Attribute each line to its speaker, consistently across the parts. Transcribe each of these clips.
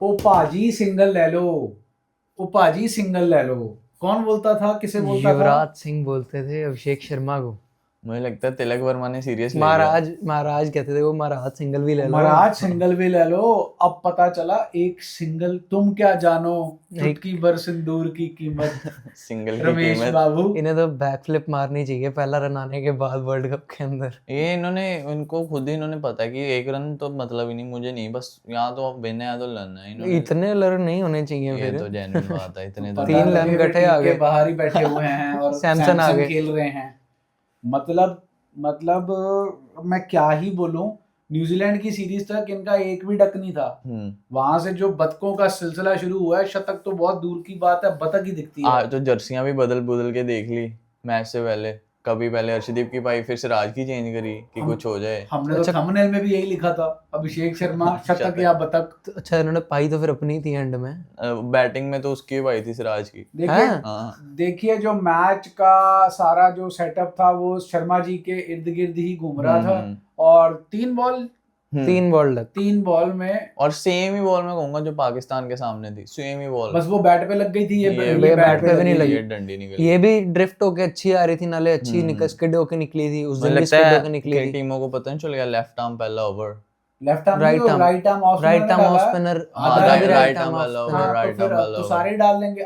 Speaker 1: ओ पाजी सिंगल ले लो, ओ पाजी सिंगल ले लो। कौन बोलता था, किसे बोलता था?
Speaker 2: युवराज सिंह बोलते थे अभिषेक शर्मा को।
Speaker 3: मुझे लगता है तिलक वर्मा ने सीरियस ले लिया।
Speaker 2: महाराज कहते थे वो, महाराज सिंगल भी ले लो।
Speaker 1: महाराज सिंगल भी ले लो। अब पता चला एक सिंगल, तुम क्या जानो चुटकी भर सिंदूर की कीमत।
Speaker 3: सिंगल की
Speaker 1: रमेश
Speaker 3: कीमत।
Speaker 1: बाबू,
Speaker 2: इन्हें तो बैकफ्लिप मारनी चाहिए पहला रन आने के बाद वर्ल्ड कप के अंदर।
Speaker 3: ये इनको खुद ही इन्होंने पता है कि एक रन तो मतलब ही नहीं, मुझे नहीं, बस यहाँ तो विन है तो लर्न है। इन्होंने
Speaker 2: इतने रन नहीं होने चाहिए
Speaker 3: ये
Speaker 2: फिर।
Speaker 3: तो जेन्युइन बात है, इतने तो
Speaker 1: पता
Speaker 2: तीन
Speaker 1: लगे
Speaker 2: रन
Speaker 1: फिर
Speaker 2: गठे
Speaker 1: टीम
Speaker 2: आ
Speaker 1: के
Speaker 2: गए।
Speaker 1: बाहर ही बैठे हुए हैं और
Speaker 2: सैमसन आ
Speaker 1: सैमसन
Speaker 2: गए।
Speaker 1: खेल रहे हैं। मतलब मैं क्या ही बोलूं, न्यूजीलैंड की सीरीज तक इनका एक भी डक नहीं था। वहां से जो बतकों का सिलसिला शुरू हुआ है, शतक तो बहुत दूर की बात है, बतक ही दिखती है।
Speaker 3: तो जर्सियां भी बदल बदल के देख ली मैच से पहले। कभी पहले अर्शदीप की पाई, फिर सिराज की चेंज करी कि कुछ हो जाए।
Speaker 1: हमने तो थंबनेल में भी यही लिखा था, अभिषेक शर्मा शतक या बतक।
Speaker 2: अच्छा, इन्होंने पाई तो फिर अपनी थी एंड में।
Speaker 3: बैटिंग में तो उसकी पाई थी सिराज की।
Speaker 1: देखिए जो मैच का सारा जो सेटअप था वो शर्मा जी के इर्द गिर्द ही घूम रहा था। और तीन बॉल में
Speaker 3: और सेम ही बॉल में कहूंगा जो पाकिस्तान के सामने थी, सेम ही बॉल,
Speaker 1: बस वो बैट पे लग गई थी, ये
Speaker 2: बैट पे भी नहीं लगी।
Speaker 3: डंडी निकल,
Speaker 2: ये भी ड्रिफ्ट होके अच्छी आ रही थी, नाले अच्छी निकल स्किड होके निकली थी। उस दिन भी स्किड होके निकली थी।
Speaker 3: टीमों को पता नहीं चल गया लेफ्ट आर्म पहला over,
Speaker 1: left arm right arm off
Speaker 2: spinner,
Speaker 3: right arm वाला ओवर, राइट आर्म वाला,
Speaker 1: तो सारे डाल लेंगे।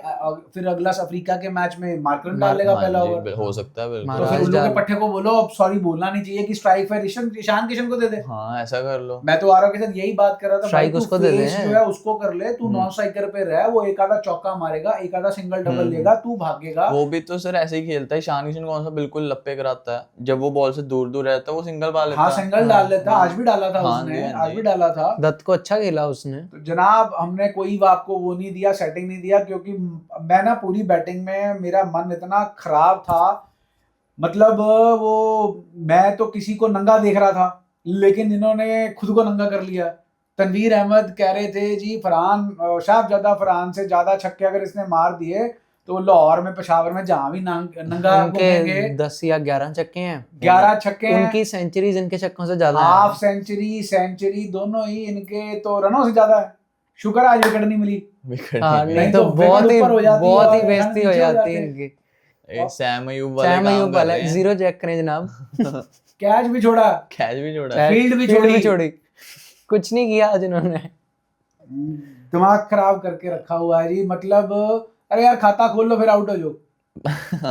Speaker 1: फिर अगला अफ्रीका के मैच में मार्करम डाल लेगा पहला ओवर,
Speaker 3: हो सकता है बिल्कुल।
Speaker 1: तो फिर उन लोगों के पट्टे को बोलो अब सॉरी बोलना नहीं चाहिए कि स्ट्राइक पर ईशान किशन को दे दे।
Speaker 3: हाँ ऐसा कर लो।
Speaker 1: मैं तो आरव के साथ यही बात कर रहा था,
Speaker 2: स्ट्राइक उसको दे दे,
Speaker 1: जो है उसको कर ले, तू नॉन स्ट्राइकर पे रह, वो एक आधा चौका मारेगा, एक आधा सिंगल डबल लेगा, तू भागेगा।
Speaker 3: वो भी तो सर ऐसे ही खेलता है। ईशान किशन कौन सा बिल्कुल लप्पे कराता है, जब वो बॉल से दूर दूर रहता है वो सिंगल डाल लेता है।
Speaker 1: हाँ सिंगल डाल लेता, आज भी डाला था उसने, आज भी डाला था।
Speaker 2: दत्त को अच्छा खेला उसने।
Speaker 1: तो जनाब हमने कोई आपको वो नहीं दिया, सेटिंग नहीं दिया, क्योंकि मैं ना पूरी बैटिंग में मेरा मन इतना खराब था। मतलब वो मैं तो किसी को नंगा देख रहा था, लेकिन इन्होंने खुद को नंगा कर लिया। तनवीर अहमद कह रहे थे जी शाहजादा फरहान से ज्यादा छक्के अगर इसने मार दिए तो लाहौर में, पेशावर में जहां भी नंगा
Speaker 2: उनके 10 या 11 छक्के हैं,
Speaker 1: 11 छक्के हैं।
Speaker 2: उनकी सेंचुरीज इनके छक्कों से ज्यादा है।
Speaker 1: हाफ सेंचुरी दोनों ही इनके तो रनों से ज्यादा है। शुक्र आज विकेट नहीं मिली,
Speaker 2: नहीं तो बहुत ही बेइज्जती हो जाती इनकी।
Speaker 3: सैम अयूब वाला
Speaker 2: 0 चेक करें जनाब।
Speaker 1: कैच भी छोड़ा, फील्ड भी छोड़ी,
Speaker 2: कुछ नहीं किया आज इन्होंने।
Speaker 1: दिमाग खराब करके रखा हुआ है जी। मतलब अरे यार खाता खोल लो फिर आउट हो जाओ।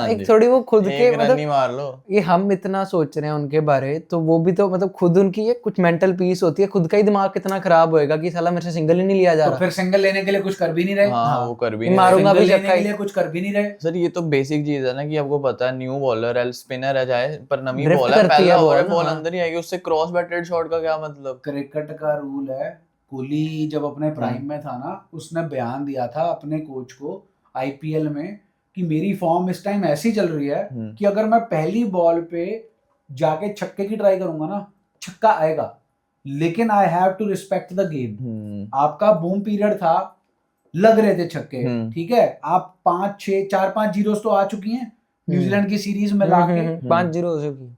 Speaker 2: एक थोड़ी वो खुद के
Speaker 3: मतलब मार लो।
Speaker 2: ये हम इतना सोच रहे हैं उनके बारे, तो वो भी तो मतलब खुद उनकी ये कुछ मेंटल पीस होती है। खुद का ही दिमाग कितना खराब होएगा कि साला मेरे से सिंगल ही नहीं लिया जा रहा।
Speaker 1: तो फिर सिंगल लेने के लिए कुछ कर भी नहीं रहे।
Speaker 3: हाँ, वो कर भी नहीं
Speaker 2: मारूंगा भी
Speaker 1: लेने के लिए कुछ कर भी नहीं रहे।
Speaker 3: सर ये तो बेसिक चीज है ना कि आपको पता है न्यू बॉलर है, स्पिनर है, चाहे पर नमी बॉल है, पहला ओवर बॉल अंदर ही आएगी, उससे क्रॉस बैटेड शॉट का क्या मतलब।
Speaker 1: क्रिकेट का रूल है, कोहली जब अपने प्राइम में था ना, उसने बयान दिया था अपने कोच को आईपीएल में कि मेरी फॉर्म इस टाइम ऐसी चल रही है कि अगर मैं पहली बॉल पे जाके छक्के की ट्राई करूंगा ना, छक्का आएगा, लेकिन I have to respect the game. आपका बूम पीरियड था, लग रहे थे छक्के, ठीक है, आप 4-5 जीरोस तो आ चुकी हैं न्यूजीलैंड की सीरीज में लाके
Speaker 2: 5-0 हो चुकी।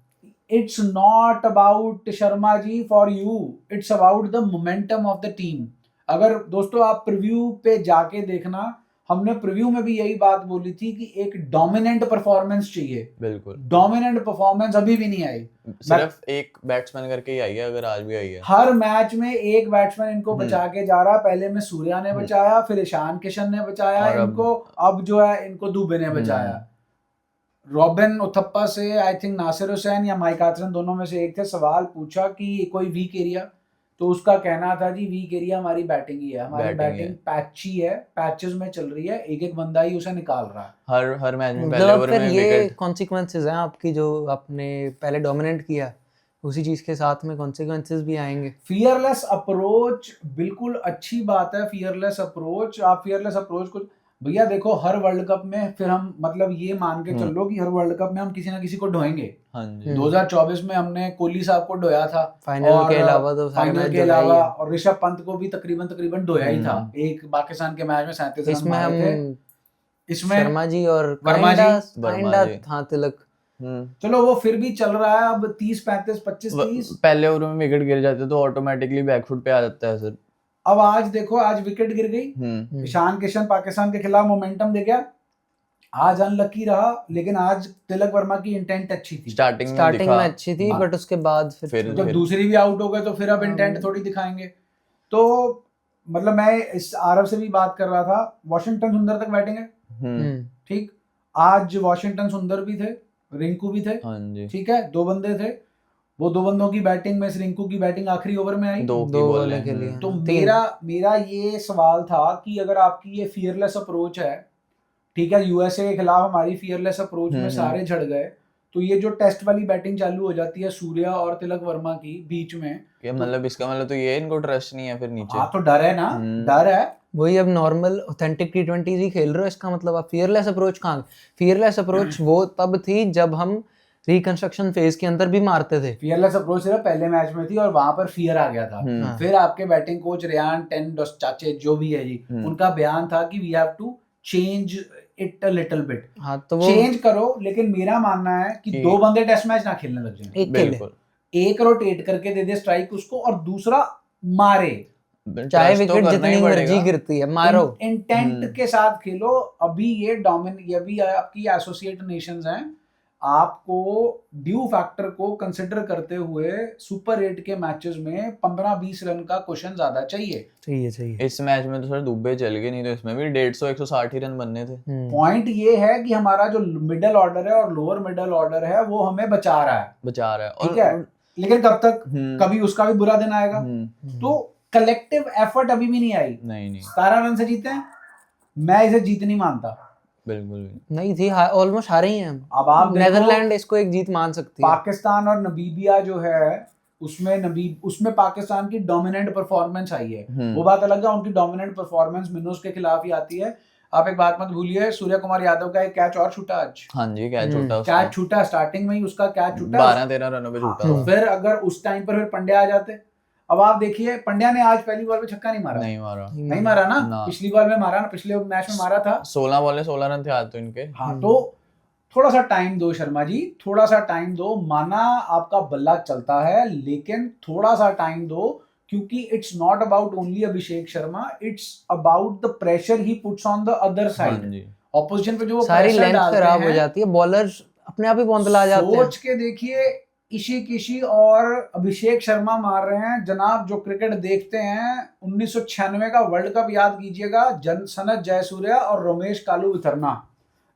Speaker 1: It's not about Sharma ji for you, it's about the momentum of the team. अगर दोस्तों आप प्रीव्यू पे जाके देखना, हमने प्रीव्यू में भी यही बात बोली थी कि एक डोमिनेंट परफॉर्मेंस चाहिए।
Speaker 3: बिल्कुल,
Speaker 1: डोमिनेंट परफॉर्मेंस अभी भी नहीं आई,
Speaker 3: सिर्फ एक बैट्समैन करके ही आई है, अगर आज भी आई है।
Speaker 1: हर मैच में एक बैट्समैन इनको बचा के जा रहा। पहले में सूर्या ने बचाया, फिर ईशान किशन ने बचाया इनको, अब जो है इनको दुबे ने बचाया। रॉबिन उथप्पा से आई थिंक नासिर हुसैन या माइक आथरन दोनों में से एक थे, सवाल पूछा कि कोई वीक एरिया, तो उसका कहना था जी वीक एरिया हमारी बैटिंग ही है, हमारी बैटिंग पैची है, पैचेस में चल रही है, एक एक बंदा ही उसे निकाल रहा है
Speaker 3: हर मैच में पहले ओवर में।
Speaker 2: ये कॉन्सिक्वेंसेस हैं आपकी, जो आपने पहले डोमिनेट किया उसी चीज के साथ में कॉन्सिक्वेंसेस भी आएंगे।
Speaker 1: फियरलेस अप्रोच बिल्कुल अच्छी बात है, फियरलेस अप्रोच। आप फियरलेस अप्रोच को भैया देखो, हर वर्ल्ड कप में फिर हम मतलब ये मान के चल लो कि हर वर्ल्ड कप में हम किसी ना किसी को ढोएंगे। 2024 में हमने कोहली साहब को ढोया था
Speaker 2: फाइनल के अलावा, तो
Speaker 1: फाइनल के अलावा, और ऋषभ पंत को भी तकरीबन ढोया ही था एक पाकिस्तान के मैच में 37 रन मारे थे। इसमें
Speaker 2: शर्मा जी और
Speaker 1: वर्मा जी
Speaker 2: हाँ तिलक।
Speaker 1: चलो वो फिर भी चल रहा है, अब 30-35 25-30
Speaker 3: पहले ओवर में विकेट गिर जाते तो ऑटोमेटिकली बैकफुट पे आ जाता है सर।
Speaker 1: अब आज देखो, आज विकेट गिर गई, ईशान किशन पाकिस्तान के खिलाफ मोमेंटम दे गया, आज अनलकी रहा, लेकिन आज तिलक वर्मा की इंटेंट अच्छी थी,
Speaker 3: स्टार्टिंग
Speaker 2: में अच्छी थी,
Speaker 1: हाँ।
Speaker 2: बट उसके बाद फिर
Speaker 1: जब दूसरी भी आउट हो गए तो फिर अब इंटेंट थोड़ी दिखाएंगे। तो मतलब मैं इस आरव से भी बात कर रहा था, वॉशिंगटन सुंदर तक बैटिंग है, ठीक, आज वॉशिंगटन सुंदर भी थे, रिंकू भी थे, ठीक है, 2 बंदे थे, वो 2 बंदों की बैटिंग में से रिंकू की बैटिंग आखिरी ओवर में आई,
Speaker 3: 2
Speaker 2: बॉल के लिए।
Speaker 1: तो मेरा ये सवाल था कि अगर आपकी ये फियरलेस अप्रोच है, ठीक है, यूएसए के खिलाफ हमारी फियरलेस अप्रोच में सारे झड़ गए, तो ये जो टेस्ट वाली बैटिंग चालू हो जाती है सूर्या और तिलक वर्मा की बीच में,
Speaker 3: ये मतलब इसका मतलब तो ये इनको ट्रस्ट नहीं है फिर नीचे।
Speaker 1: हाँ, तो डर है ना, डर है
Speaker 2: वही। अब नॉर्मल ऑथेंटिक T20 ही खेल रहे हो, इसका मतलब आप फियरलेस अप्रोच कहाँ? फियरलेस अप्रोच वो तब थी जब हम रिकंस्ट्रक्शन फेज के अंदर भी मारते थे।
Speaker 1: फियरलेस अप्रोच सिर्फ पहले मैच में थी और वहां पर फियर आ गया था। फिर आपके बैटिंग कोच रेयान टेंडस चाचे जो भी है जी, उनका बयान था कि we have to change it a little bit.
Speaker 2: हाँ, तो वो
Speaker 1: चेंज करो, लेकिन मेरा मानना है कि 2 बंदे टेस्ट मैच ना खेलने लग जाए, एक रोटेट करके दे दे स्ट्राइक उसको और दूसरा मारे,
Speaker 2: चाहे विकेट जितनी मर्जी गिरती है मारो,
Speaker 1: इंटेंट के साथ खेलो। अभी ये अभी आपकी एसोसिएट नेशंस हैं, आपको ड्यू फैक्टर को कंसिडर करते हुए सुपर 8 के मैचेस में 15-20 रन का क्वेश्चन ज्यादा चाहिए।
Speaker 3: इस मैच में तो सर दुबे चल गए, नहीं तो इसमें भी 150-160 ही रन बनने थे।
Speaker 1: पॉइंट ये है कि हमारा जो मिडिल ऑर्डर है और लोअर मिडिल ऑर्डर है वो हमें बचा रहा है, ठीक है, लेकिन कब तक, कभी उसका भी बुरा दिन आएगा। तो कलेक्टिव एफर्ट अभी भी नहीं आई। नहीं 17 रन से जीते हैं, मैं इसे जीत नहीं मानता,
Speaker 3: बिल्कुल
Speaker 2: नहीं थी, ऑलमोस्ट हारे ही हैं।
Speaker 1: अब आप
Speaker 2: नेदरलैंड इसको एक जीत मान सकती है।
Speaker 1: पाकिस्तान और नमीबिया जो है उसमें पाकिस्तान की डोमिनेंट परफॉर्मेंस आई है, वो बात अलग है, उनकी डोमिनेंट परफॉर्मेंस मिनोस के खिलाफ ही आती है। आप एक बात मत भूलिए, सूर्य कुमार यादव का एक कैच और छूटा आज।
Speaker 3: हाँ जी,
Speaker 1: कैच छूटा, स्टार्टिंग में ही उसका कैच छूटा,
Speaker 3: 12-13 रनों पे छूटा।
Speaker 1: फिर अगर उस टाइम पर फिर पंड्या आ जाते, अब आप देखिए पंड्या ने आज पहली बॉल पे छक्का नहीं मारा ना, पिछली बॉल में मारा ना, पिछले मैच में मारा था,
Speaker 3: 16 बॉल में 16 रन थे आज तो इनके।
Speaker 1: हाँ, तो थोड़ा सा टाइम दो शर्मा जी, थोड़ा सा टाइम दो, माना आपका बल्ला चलता है, लेकिन थोड़ा सा टाइम दो, क्योंकि it's not about only Abhishek Sharma, it's about the pressure he puts on the other side. Opposition पे जो वो
Speaker 2: सारी लेंथ खराब हो जाती है, बॉलर्स अपने आप ही बौंदला जाते हैं।
Speaker 1: सोच के देखिए, ईशी और अभिषेक शर्मा मार रहे हैं जनाब। जो क्रिकेट देखते हैं 1996 का वर्ल्ड कप याद कीजिएगा, सनत जयसूर्या और रमेश कालू विथरना,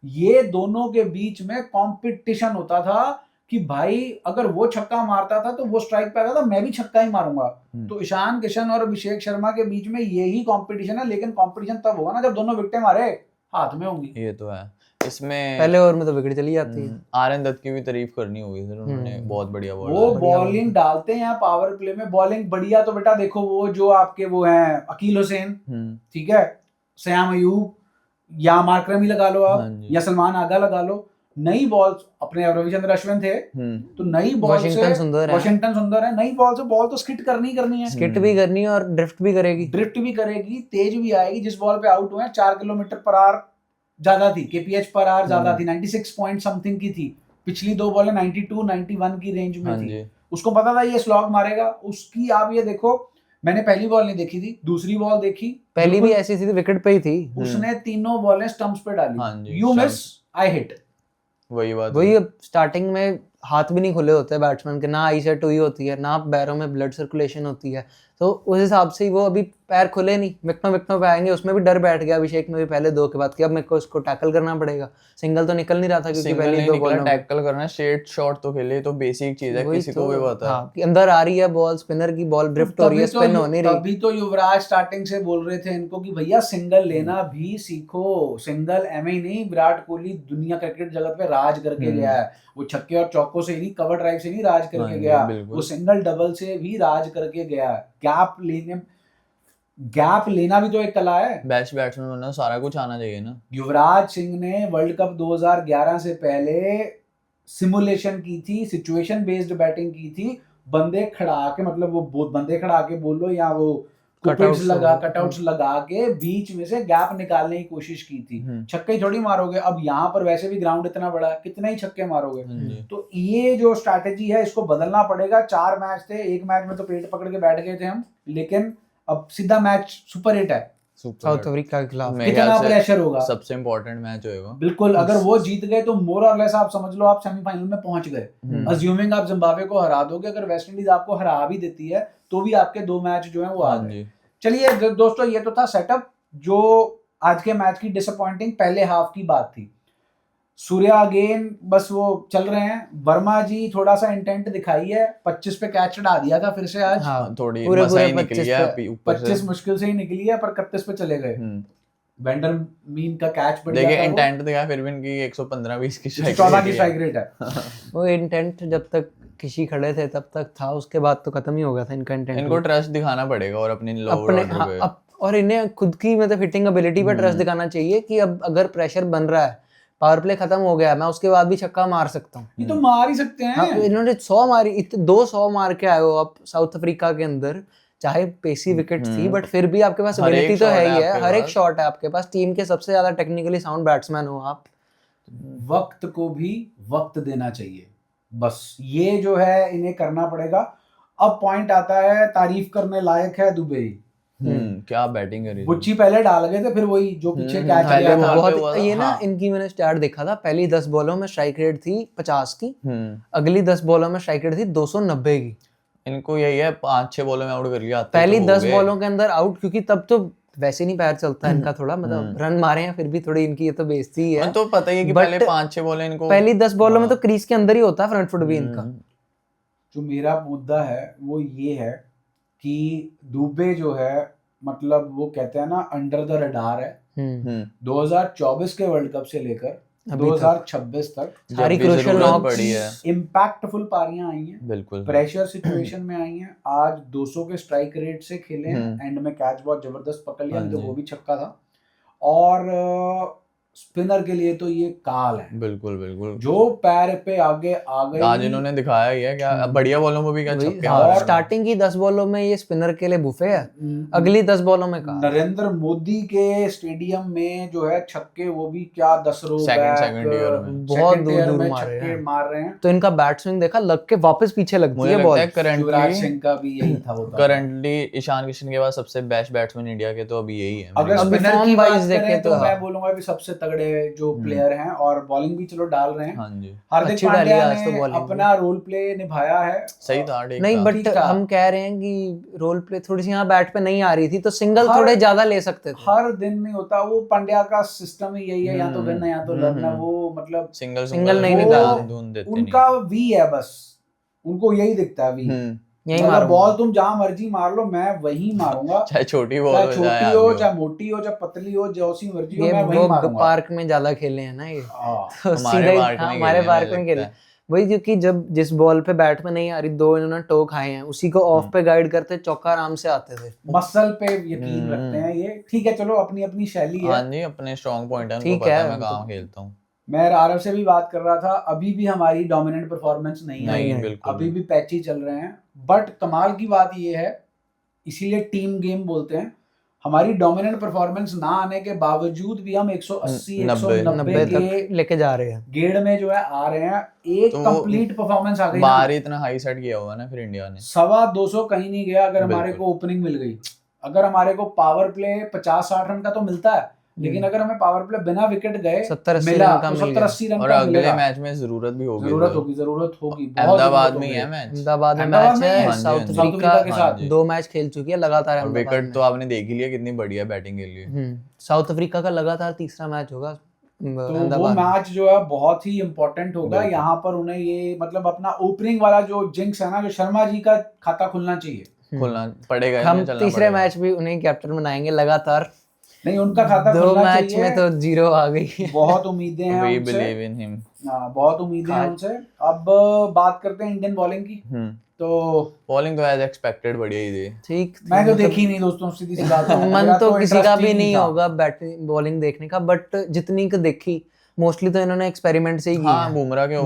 Speaker 1: ये दोनों के बीच में कंपटीशन होता था कि भाई अगर वो छक्का मारता था तो वो स्ट्राइक पे आता था, मैं भी छक्का ही मारूंगा। तो ईशान किशन और अभिषेक शर्मा के बीच में यही कंपटीशन है, लेकिन कंपटीशन तब होगा ना जब दोनों विकेटें मारे हाथ में होंगी।
Speaker 3: ये तो है, इसमें
Speaker 2: पहले ओवर में तो विकेट चली जाती है।
Speaker 3: आर्यन दत्त की भी तारीफ करनी होगी सर, उन्होंने बहुत बढ़िया
Speaker 1: वो बॉलिंग डालते हैं पावर प्ले में, बॉलिंग बढ़िया। तो बेटा देखो वो जो आपके वो हैं अकील हुसैन, ठीक है, सयाम अयूब, या मार्करम ही लगा लो आप, या सलमान आगा लगा लो, नई बॉल अपने रविचंद्र अश्विन थे, तो नई बॉल से वाशिंगटन सुंदर है, नई बॉल से बॉल तो स्किट करनी है,
Speaker 2: स्किट भी करनी है और ड्रिफ्ट भी करेगी,
Speaker 1: तेज भी आएगी। जिस बॉल पे आउट हुए 4 किलोमीटर पर आवर ज्यादा थी, kph पर आवर ज्यादा थी, 96 पॉइंट समथिंग की थी, पिछली 2 बॉलें 92-91 की रेंज में थी। उसको पता था ये स्लॉग मारेगा, उसकी आप ये देखो, मैंने पहली बॉल नहीं देखी थी, दूसरी बॉल देखी,
Speaker 2: पहली भी ऐसी थी, विकेट पे ही थी,
Speaker 1: उसने तीनों बॉलें स्टंप्स पे डाली, यू मिस आई हिट।
Speaker 2: वही स्टार्टिंग में हाथ भी नहीं खुले होते बैट्समैन के, ना आई सेट हुई होती है, ना पैरों में ब्लड सर्कुलेशन होती है, तो उस हिसाब से वो अभी पैर खुले नहीं, विकटों पे आएंगे। उसमें भी डर बैठ गया अभिषेक में भी पहले 2 के बाद कि अब मेरे को इसको टैकल करना पड़ेगा। सिंगल तो निकल नहीं रहा था क्योंकि पहले 2 बॉल
Speaker 3: टैकल करना, स्ट्रेट शॉट तो खेले तो बेसिक चीज है, किसी को भी पता है
Speaker 2: कि अंदर आ रही है बॉल, स्पिनर की बॉल ड्रिफ्ट हो रही है, स्पिन हो नहीं रही।
Speaker 1: तभी तो युवराज स्टार्टिंग से बोल रहे थे इनको कि भैया सिंगल लेना भी सीखो, सिंगल एम ही नहीं, विराट कोहली दुनिया क्रिकेट जगत पे राज करके गया है, वो छक्के और चौकों से नहीं, कवर ड्राइव से नहीं राज करके गया, वो सिंगल डबल से भी राज करके गया। गैप लेना भी तो एक कला है,
Speaker 3: बेस्ट बैट्समैन बनना सारा कुछ आना चाहिए ना।
Speaker 1: युवराज सिंह ने वर्ल्ड कप 2011 से पहले सिमुलेशन की थी, सिचुएशन बेस्ड बैटिंग की थी, बंदे खड़ा के, मतलब वो बंदे खड़ा के बोल लो या वो कटआउट्स लगा के बीच में से गैप निकालने की कोशिश की थी। छक्के ही थोड़ी मारोगे, अब यहाँ पर वैसे भी ग्राउंड इतना बड़ा है, कितने ही छक्के मारोगे। तो ये जो स्ट्रैटेजी है इसको बदलना पड़ेगा। 4 मैच थे, एक मैच में तो पेट पकड़ के बैठ गए थे हम, लेकिन अब सीधा मैच सुपर हिट है,
Speaker 2: साउथ अफ्रीका के खिलाफ
Speaker 3: मेरे
Speaker 1: कितना
Speaker 3: ख्याल से
Speaker 1: प्रेशर होगा।
Speaker 3: सबसे इम्पोर्टेंट मैच होएगा।
Speaker 1: बिल्कुल, अगर वो जीत गए तो मोर और लेस आप समझ लो आप सेमीफाइनल में पहुंच गए। अज्यूमिंग आप जिम्बाब्वे को हरा दोगे, अगर वेस्ट इंडीज आपको हरा भी देती है तो भी आपके 2 मैच जो है वो आ गए। चलिए दोस्तों, ये तो था सेटअप जो आज के मैच की डिसअपॉइंटिंग पहले हाफ की बात थी। सूर्या अगेन बस वो चल रहे हैं। वर्मा जी थोड़ा सा इंटेंट दिखाई है, 25 पे कैच चढ़ा दिया था फिर से आज।
Speaker 2: हाँ,
Speaker 3: थोड़ी
Speaker 2: पूरे
Speaker 3: मसा ही
Speaker 2: 25
Speaker 3: निकली है ऊपर से।
Speaker 1: 25 मुश्किल से ही निकली है, पर 31 पे चले गए। वेंडर मीन का कैच बढ़
Speaker 3: देखिए
Speaker 1: गया था,
Speaker 3: इंटेंट दिखा, फिर भी इनकी 115-20 की
Speaker 1: 14 की स्ट्राइक रेट है।
Speaker 2: वो इंटेंट जब तक किसी खड़े थे तब तक था, उसके बाद तो खत्म ही हो गया था इनका इंटेंट।
Speaker 3: इनको ट्रस्ट दिखाना पड़ेगा और अपने लोअर ऑर्डर पे,
Speaker 2: और इन्हें खुद की मतलब हिटिंग एबिलिटी पे ट्रस्ट दिखाना चाहिए कि अब अगर प्रेशर बन रहा है, पावर प्ले खत्म हो गया, मैं उसके बाद भी छक्का मार सकता हूँ।
Speaker 1: ये तो मार ही सकते हैं।
Speaker 2: हाँ, इन्होंने 100 मारी, 200 मार के आए हो आप साउथ अफ्रीका के अंदर, चाहे पेसी विकेट थी बट फिर भी आपके पास एबिलिटी तो है ही है, हर एक शॉट है आपके पास, टीम के सबसे ज्यादा टेक्निकली साउंड बैट्समैन हो आप।
Speaker 1: वक्त को भी वक्त देना चाहिए, बस ये जो है इन्हें करना पड़ेगा। अब पॉइंट आता है, तारीफ करने लायक है दुबे।
Speaker 3: क्या बैटिंग करी,
Speaker 1: बुच्ची पहले डाल गए थे, फिर वही जो पीछे कैच गया था
Speaker 2: बहुत। ये ना इनकी मैंने स्टार्ट देखा था, पहली 10 बॉलों में स्ट्राइक रेट थी 50 की, अगली 10 बॉलों में स्ट्राइक रेट थी 290 की।
Speaker 3: इनको यही है 5-6 बॉलों में आउट कर लिया,
Speaker 2: पहली 10 बॉलों के अंदर आउट, क्योंकि तब तो वैसे नहीं पैर चलता इनका, थोड़ा मतलब रन मारे हैं फिर भी थोड़ी इनकी ये तो बेइज्जती है।
Speaker 3: तो पता ही है कि पहले 5-6 बॉलें इनको,
Speaker 2: पहली 10 बॉलों में तो क्रीज के अंदर ही होता है फ्रंट फुट भी इनका।
Speaker 1: जो मेरा मुद्दा है वो ये है कि दुबे जो है, मतलब वो कहते हैं ना अंडर द रडार है। 2024 के वर्ल्ड कप से लेकर 2026 तक
Speaker 2: सारी क्रूशियल नॉक
Speaker 3: पड़ी है,
Speaker 1: इंपैक्टफुल पारियां आई हैं,
Speaker 3: बिल्कुल
Speaker 1: प्रेशर सिचुएशन में आई हैं। आज 200 के स्ट्राइक रेट से खेले हैं, एंड में कैच बहुत जबरदस्त पकड़ लिया, तो वो भी छक्का था। और स्पिनर के लिए तो ये काल है,
Speaker 3: बिल्कुल बिल्कुल,
Speaker 1: जो पैर पे आगे आ गए।
Speaker 3: आज इन्होंने दिखाया ही है क्या बढ़िया बॉलों में भी क्या छक्के
Speaker 2: मार रहे हैं। स्टार्टिंग की 10 बॉलों में ये स्पिनर के लिए बुफे है, अगली 10 बॉलों में काल।
Speaker 1: नरेंद्र मोदी के स्टेडियम में जो है छक्के, वो भी क्या 10 रो
Speaker 3: सेकंड ईयर में
Speaker 2: बहुत दूर
Speaker 1: मार रहे हैं।
Speaker 2: तो इनका बैट स्विंग देखा, लग के वापस पीछे लगती है बॉल।
Speaker 1: युवराज सिंह का भी यही था, वो
Speaker 3: करंटली ईशान किशन के बाद सबसे बेस्ट बैट्समैन इंडिया के तो अभी यही है।
Speaker 1: अगर स्पिनर की बात करें तो मैं बोलूंगा भी सबसे तगड़े जो प्लेयर हैं, और बॉलिंग भी चलो डाल रहे हैं।
Speaker 3: हाँ जी,
Speaker 1: हार्दिक पांड्या ने अपना रोल प्ले निभाया है,
Speaker 3: सही था।
Speaker 2: नहीं बट हम कह रहे हैं कि रोल प्ले थोड़ी सी यहाँ बैट पे नहीं आ रही थी, तो सिंगल थोड़े ज्यादा ले सकते थे।
Speaker 1: हर दिन नहीं होता, वो पांड्या का सिस्टम ही यही है, या तो विन है या तो लड़ना। वो मतलब
Speaker 3: सिंगल नहीं देते,
Speaker 1: उनका वी है, बस उनको यही दिखता है, वी यही मारो। बॉल तुम जहां मर्जी मार लो, मैं वही मारूंगा,
Speaker 3: चाहे छोटी बॉल
Speaker 1: हो, चाहे छोटी हो, चाहे मोटी हो, चाहे पतली हो, जैसी मर्जी हो, मैं वही मारूंगा।
Speaker 2: पार्क में ज्यादा खेले हैं ना ये, तो हमारे पार्क में खेले वही, क्योंकि जब जिस बॉल पे बैट में नहीं आ रही, 2 इन्होंने टो खाए हैं, उसी को ऑफ पे गाइड करते चौका आराम से आते थे।
Speaker 1: मसल पे यकीन रखते हैं ये, ठीक है, चलो अपनी अपनी शैली है।
Speaker 3: हाँ जी, अपने स्ट्रांग पॉइंट है, उनको पता है मैं कहाँ खेलता हूँ।
Speaker 1: मैं आरव से भी बात कर रहा था, अभी भी हमारी डोमिनेंट परफॉर्मेंस नहीं है, अभी भी पैची चल रहे हैं। बट कमाल की बात ये है, इसीलिए टीम गेम बोलते हैं, हमारी डोमिनेंट परफॉर्मेंस ना आने के बावजूद भी हम 180-190 के
Speaker 2: लेके जा रहे हैं,
Speaker 1: गेड़ में जो है आ रहे हैं। एक कंप्लीट परफॉर्मेंस आ गई,
Speaker 3: बाहर इतना हाई सेट किया हुआ ना फिर इंडिया ने,
Speaker 1: 250 कहीं नहीं गया। अगर हमारे को ओपनिंग मिल गई, अगर हमारे को पावर प्ले 50-60 रन का तो मिलता है, लेकिन अगर हमें पावर प्ले बिना विकेट गए
Speaker 2: 70-80
Speaker 1: रन
Speaker 2: का
Speaker 3: और अगले मैच में जरूरत होगी
Speaker 1: अहमदाबाद
Speaker 3: में है मैच,
Speaker 2: अहमदाबाद में मैच है साउथ अफ्रीका के साथ, 2 मैच खेल चुकी है लगातार,
Speaker 3: और विकेट तो आपने देख ही लिया कितनी बढ़िया बैटिंग के लिए।
Speaker 2: साउथ अफ्रीका का लगातार तीसरा मैच होगा,
Speaker 1: तो वो मैच जो है बहुत ही इम्पोर्टेंट होगा। यहाँ पर उन्हें ये मतलब अपना ओपनिंग वाला जो जिंक्स है ना, जो शर्मा जी का खाता खुलना चाहिए,
Speaker 3: खुलना पड़ेगा।
Speaker 2: हम तीसरे मैच भी उन्हें कैप्टन बनाएंगे लगातार,
Speaker 1: नहीं उनका खाता
Speaker 2: 2 मैच में तो 0 आ गई।
Speaker 1: बहुत उम्मीदें हैं
Speaker 3: We
Speaker 1: उनसे,
Speaker 3: believe in him.
Speaker 1: बहुत उम्मीदें हैं उनसे। अब बात करते हैं इंडियन बॉलिंग की। तो
Speaker 3: बॉलिंग तो एज एक्सपेक्टेड बढ़िया ही थी,
Speaker 1: ठीक। मैं तो देखी नहीं दोस्तों, सीधी सी बात है,
Speaker 2: मन तो किसी का भी नहीं होगा बैटिंग बॉलिंग देखने का, बट जितनी को देखी मोस्टली तो इन्होंने एक्सपेरिमेंट से ही किया।
Speaker 3: हाँ, बुमराह के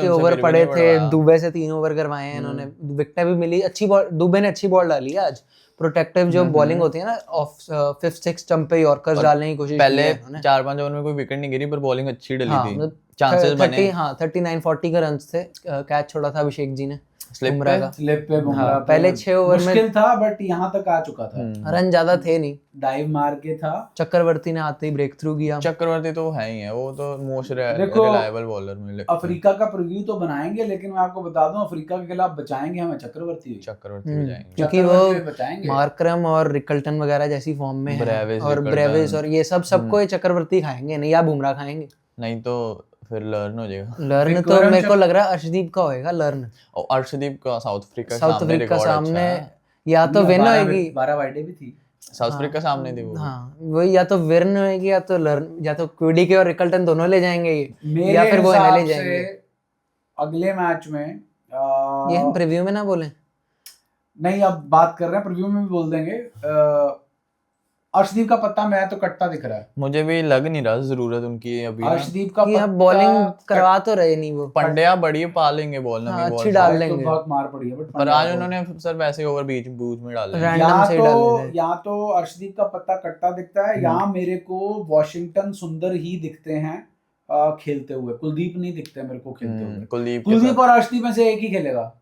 Speaker 2: ओवर पड़े थे, दुबे से 3 ओवर करवाए हैं इन्होंने, विकेट भी मिली, अच्छी बॉल दुबे ने अच्छी बॉल डाली है आज। प्रोटेक्टिव जो बॉलिंग होती है ना, ऑफ 5th-6th स्टंप पे यॉर्कर्स डालने की कोशिश
Speaker 3: पहले 4-5 ओवर में कोई विकेट नहीं गिरी, पर बॉलिंग अच्छी डली थी, चांसेस बने।
Speaker 2: 39-40 के रन्स थे, कैच छोड़ा था अभिषेक जी ने,
Speaker 3: स्लिप
Speaker 2: बुमराह
Speaker 3: पे
Speaker 2: का।
Speaker 1: स्लिप पे बुमराह
Speaker 2: हाँ,
Speaker 1: पे
Speaker 2: पहले 6 ओवर में
Speaker 1: मुश्किल था बट यहाँ तक आ चुका था,
Speaker 2: रन ज्यादा थे नहीं,
Speaker 1: डाइव मार के था।
Speaker 2: चक्रवर्ती ने आते ही ब्रेक थ्रू किया।
Speaker 3: चक्रवर्ती तो है ही है, वो तो मोस्ट
Speaker 1: देखो,
Speaker 3: रिलायबल बॉलर में लगता है।
Speaker 1: अफ्रीका का प्रीव्यू तो बनाएंगे, लेकिन मैं आपको बता दूं अफ्रीका के खिलाफ बचाएंगे हमें चक्रवर्ती ही।
Speaker 3: चक्रवर्ती हो जाएंगे।
Speaker 2: क्योंकि वो
Speaker 1: चक्रवर्ती भी बचाएंगे।
Speaker 2: मार्करम और रिकल्टन वगैरह जैसी फॉर्म में है,
Speaker 3: ब्रेविस,
Speaker 2: और
Speaker 3: रिकल्टन।
Speaker 2: ब्रेविस और ये सबको ये चक्रवर्ती खाएंगे नहीं, या बुमराह खाएंगे।
Speaker 3: नहीं तो फिर लर्न हो जाएगा।
Speaker 2: लर्न तो
Speaker 1: विक्रम
Speaker 2: मेरे को लग रहा है अर्शदीप का होएगा, लर्न
Speaker 3: और अर्शदीप का साउथ अफ्रीका
Speaker 2: साउथ
Speaker 3: सामने
Speaker 2: अफ्रीका
Speaker 3: रिकॉर्ड
Speaker 2: सामने
Speaker 3: अच्छा है।
Speaker 2: या तो विन होएगी।
Speaker 1: 12 वाइडे भी थी।
Speaker 3: साउथ अफ्रीका सामने थी वो।
Speaker 2: हाँ वही, या तो विन होएगी या तो लर्न, या तो क्विडी के और रिकल्टन दोनों ले जाएंगे ये,
Speaker 1: मेरे
Speaker 2: या फिर वो इन्हें ले
Speaker 1: हिसाब
Speaker 2: जाएंगे।
Speaker 1: से अगले मैच में
Speaker 2: ये हम प्रीव्यू में ना बोले,
Speaker 1: नहीं अब बात कर रहे हैं, प्रीव्यू में भी बोल देंगे। अर्शदीप का पत्ता मैं तो कटता दिख रहा है।
Speaker 3: मुझे भी लग नहीं रहा जरूरत उनकी अभी ना।
Speaker 1: अर्शदीप का
Speaker 2: कि
Speaker 1: पत्ता
Speaker 2: अब बॉलिंग करवा तो रहे नहीं वो।
Speaker 3: पंड्या बड़ी पालेंगे बॉल,
Speaker 2: हाँ,
Speaker 3: नमी बॉल
Speaker 2: अच्छी
Speaker 3: से।
Speaker 2: डाल
Speaker 1: तो
Speaker 2: लेंगे।
Speaker 1: बहुत मार पड़ी है,
Speaker 3: पर आज उन्होंने सर वैसे ओवर बीच बूच में डाले।
Speaker 2: रैंडम से डाले थे।
Speaker 1: या तो अर्शदीप का पत्ता कट्टा दिखता है, या मेरे को वॉशिंगटन सुंदर ही दिखते हैं खेलते हुए। कुलदीप नहीं दिखते मेरे को खेलते हुए। कुलदीप और अर्शदीप में से एक ही खेलेगा।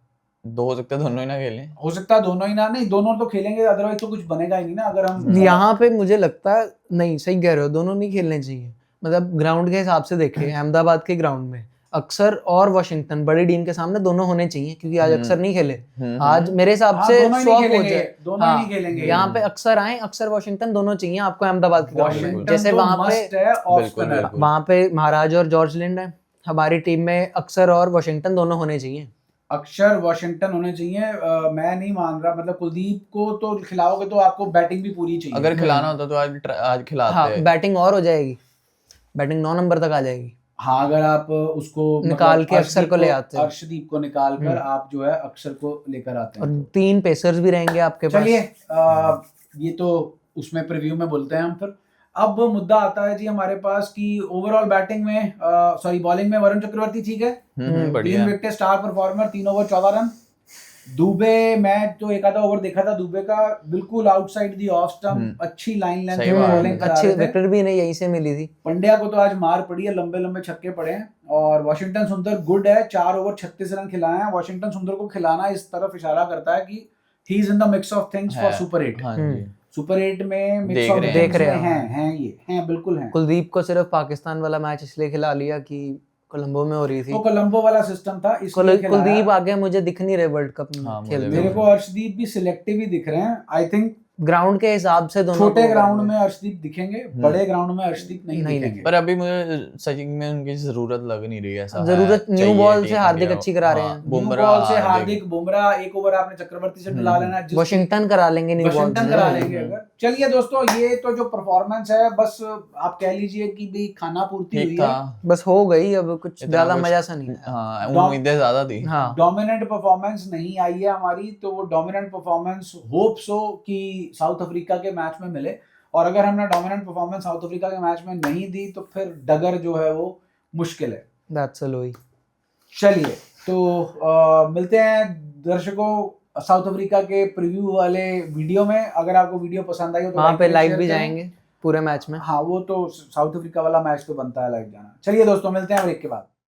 Speaker 3: दो हो सकते हैं, दोनों ही ना खेलें।
Speaker 1: हो सकता है दोनों ही ना, नहीं दोनों तो खेलेंगे, अदरवाइज तो कुछ बनेगा ही नहीं ना। अगर हम
Speaker 2: यहाँ पे मुझे लगता है नहीं, सही कह रहे हो, दोनों नहीं खेलने चाहिए। मतलब ग्राउंड के हिसाब से देखें, अहमदाबाद के ग्राउंड में अक्सर और वॉशिंगटन बड़ी टीम के सामने दोनों होने चाहिए, क्योंकि आज अक्सर नहीं खेले। आज मेरे हिसाब से
Speaker 1: दोनों ही
Speaker 2: स्वैप
Speaker 1: नहीं
Speaker 2: हो
Speaker 1: खेलेंगे,
Speaker 2: जाए।
Speaker 1: दोनों ही नहीं खेलेंगे।
Speaker 2: यहाँ पे अक्सर आए, अक्सर वॉशिंगटन दोनों चाहिए आपको अहमदाबाद के ग्राउंड में।
Speaker 1: वॉशिंगटन
Speaker 2: जैसे
Speaker 1: तो
Speaker 2: वहाँ
Speaker 1: मस्ट
Speaker 2: पे
Speaker 1: है ऑफ
Speaker 3: बिल्कुल,
Speaker 1: स्पिनर।
Speaker 3: बिल्कुल।
Speaker 2: वहाँ पे महाराज और जॉर्ज लिंड है, हमारी टीम में अक्सर और वॉशिंगटन दोनों होने चाहिए।
Speaker 1: अक्षर वॉशिंगटन होने चाहिए। मैं नहीं मान रहा, मतलब कुलदीप को तो खिलाओगे तो आपको बैटिंग भी पूरी चाहिए।
Speaker 3: अगर खिलाना होता तो आज खिलाते।
Speaker 2: हाँ, बैटिंग और हो जाएगी, बैटिंग 9 नंबर तक आ जाएगी।
Speaker 1: हाँ, अगर आप उसको
Speaker 2: निकाल
Speaker 1: मतलब
Speaker 2: के अक्षर को ले आते हैं।
Speaker 1: अर्शदीप को निकाल कर आप जो है अक्षर को लेकर आते
Speaker 2: और
Speaker 1: हैं।
Speaker 2: 3 पेसर्स भी रहेंगे आपके पास।
Speaker 1: चलिए ये तो उसमें प्रीव्यू में बोलते हैं हम। फिर अब मुद्दा आता है जी हमारे पास कि ओवरऑल बैटिंग में सॉरी बॉलिंग में वरुण चक्रवर्ती ठीक है, 3 wicket, star performer, 3 over 14 run. Dubey, मैं तो एक आधा ओवर देखा था दुबे का, बिल्कुल आउटसाइड दी ऑफ स्टंप, अच्छी लाइन लेंथ में बॉलिंग करा
Speaker 2: अच्छी
Speaker 1: रहे थे।
Speaker 2: विकेट भी नहीं यहीं से मिली थी।
Speaker 1: पंड्या को तो आज मार पड़ी है, लंबे लंबे छक्के पड़े हैं। और वॉशिंगटन सुंदर गुड है, 4 ओवर 36 रन खिलाए हैं। वॉशिंगटन सुंदर को खिलाना इस तरफ इशारा करता है कि he is in the mix of things for super 8।
Speaker 3: हाँ जी।
Speaker 1: सुपर 8 में मिक्स
Speaker 3: देख
Speaker 1: ऑफ
Speaker 3: रहे
Speaker 1: थिंग्स
Speaker 2: हैं।
Speaker 1: हैं ये हैं बिल्कुल हैं।
Speaker 2: कुलदीप को सिर्फ पाकिस्तान वाला मैच इसलिए खिला लिया कि कोलंबो में हो रही थी,
Speaker 1: तो कोलंबो वाला सिस्टम था इसलिए खिलाया।
Speaker 2: कुलदीप आगे मुझे दिख नहीं रहे वर्ल्ड कप में
Speaker 3: हाँ,
Speaker 2: खेलते
Speaker 1: मेरे
Speaker 2: हुए।
Speaker 1: को अर्शदीप भी सिलेक्टिव ही दिख रहे हैं। आई थिंक
Speaker 2: ग्राउंड के हिसाब से दोनों
Speaker 1: छोटे
Speaker 2: को
Speaker 1: ग्राउंड
Speaker 2: करेंगे।
Speaker 1: में अर्शदीप दिखेंगे, बड़े ग्राउंड में अर्शदीप नहीं दिखेंगे।
Speaker 3: पर अभी मुझे सचिन में उनकी जरूरत लग नहीं रही है। ऐसा
Speaker 2: जरूरत
Speaker 3: है,
Speaker 2: न्यू
Speaker 3: चाहिए
Speaker 2: बॉल से
Speaker 3: टीम
Speaker 2: हार्दिक
Speaker 3: इंडिया।
Speaker 2: अच्छी करा रहे
Speaker 3: हाँ,
Speaker 2: हैं।
Speaker 1: न्यू बॉल से हार्दिक, बुमराह, एक ओवर आपने चक्रवर्ती से डला लेना,
Speaker 2: वॉशिंगटन करा लेंगे न्यू बॉल
Speaker 1: वॉशिंगटन करा लेंगे अगर। चलिए दोस्तों, ये तो जो परफॉर्मेंस है बस आप कह लीजिए कि भी खाना पूर्ति हुई
Speaker 3: ठीक
Speaker 1: है।
Speaker 3: था।
Speaker 2: बस हो गई, अब कुछ
Speaker 3: इतना
Speaker 2: ज्यादा
Speaker 3: कुछ-
Speaker 2: मजा सा नहीं है।
Speaker 3: हाँ, उम्मीदें ज्यादा थी।
Speaker 2: हाँ,
Speaker 1: डोमिनेंट परफॉर्मेंस नहीं आई है हमारी, तो वो डोमिनेंट परफॉर्मेंस होप सो कि साउथ अफ्रीका के मैच में मिले। और अगर हमने डोमिनेंट परफॉर्मेंस साउथ अफ्रीका के मैच में नहीं दी तो फिर डगर जो है वो मुश्किल है।
Speaker 2: दैट्स अ लोई।
Speaker 1: चलिए तो मिलते हैं दर्शकों साउथ अफ्रीका के प्रीव्यू वाले वीडियो में। अगर आपको वीडियो पसंद आई हो तो
Speaker 2: वहाँ पे
Speaker 1: करें,
Speaker 2: लाइव
Speaker 1: शेयर
Speaker 2: भी
Speaker 1: करें।
Speaker 2: जाएंगे पूरे मैच में।
Speaker 1: हाँ, वो तो साउथ अफ्रीका वाला मैच तो बनता है लाइव जाना। चलिए दोस्तों, मिलते हैं ब्रेक के बाद।